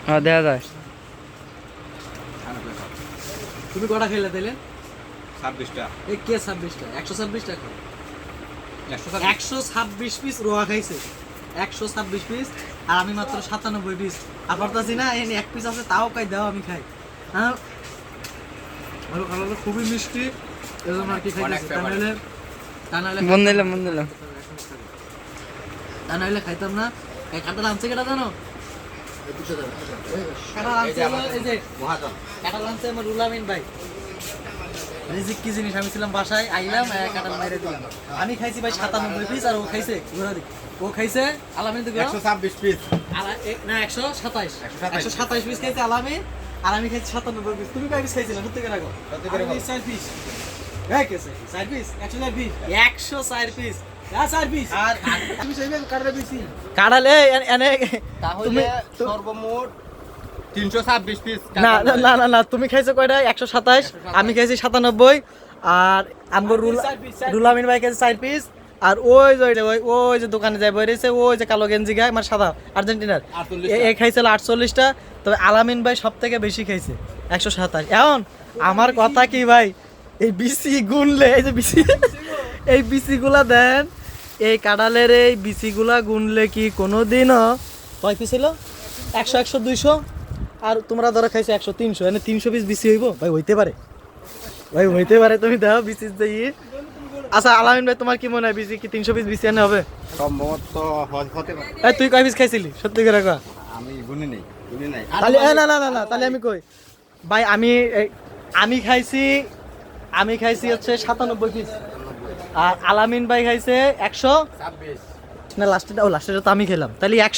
হ্যাঁ দেখা যায়। তুমি কটা খেলে তাইলে? 26টা। এই কে 26টা? 126 টাকা। 126 পিস রোয়া খাইছে, 126 পিস, আর আমি মাত্র 97 পিস। আর পারতাছি না, এই এক পিস আছে তাও কাই দাও আমি খাই। হ্যাঁ ভালো কালারটা খুবই মিষ্টি, এজন্য আর কি খাইতেছি। তা নাহলে মন দিলাম তা নাহলে খাইতাম না। এই কাঁঠাল আনছে কেটা জানো? কাঁঠাল আনছে হলো এই যে মহাজন। কাঁঠাল আনছে আমার রুলামিন ভাই। রিজিক কি জিনিস, আমি ছিলাম বাসায়, আইলাম কাঁঠাল মাইরে দিলাম। আমি খাইছি ভাই 97 পিস, আর ও খাইছে ঘোরা দিক, ও খাইছে আলামিন তো 126 পিস। না 127 পিস খাইছে আলামিন, আর আমি খাইছি 97 পিস। তুমি কয় পিস খাইছিলা? সত্যি করে রাখো। সত্যি করে বল। 4 পিস। এই কেসে 4 পিস, 104 পিস, 104 পিস। না 4 পিস। আর তুমি সেইবে কাটরে বেশি কাটাল। এনে তাহলে সর্বমোট 326 পিস। না না না না, তুমি খাইছো কয়টা? 127, আমি খাইছি 97, আর আমগো রুলামিন ভাই খাইছে 4 পিস। আর ওই যে ওই যে দোকানে যাই বইরেছে, ওই যে কালো গেঞ্জি গায় আমার সাদা আর্জেন্টিনার, এ খাইছিল 48টা। তবে আলামিন ভাই সব থেকে বেশি খাইছে 127। এখন আমার কথা কি ভাই, এই বিসি গুনলে, এই যে বিসি, এই বিসিগুলা দেন, এই কাঁঠালের এই বিসিগুলা গুনলে কি কোনোদিনও কয় পিস ছিল? 100 100 200, আর তোমরা ধরো খাইছো 100 300, এনে 300 পিস বিসি হইব ভাই? হইতে পারে ভাই, হইতে পারে। তুমি দাও বিসি দিয়ে। আচ্ছা আলামিন ভাই, তোমার কি মনে হয় বিসি কি 300 পিস বিসি এনে হবে? সম্ভবত হতে পারে। এই তুই কয় পিস খাইছিলি সত্যি করে কয়? আমি গুনি নাই। তাহলে না না না না, তাহলে আমি কই ভাই, আমি খাইছি হচ্ছে 97 পিস, আর আলামিন ভাই খাইছে 126। না লাস্টেটা তো আমি খেলাম, তাহলে 100।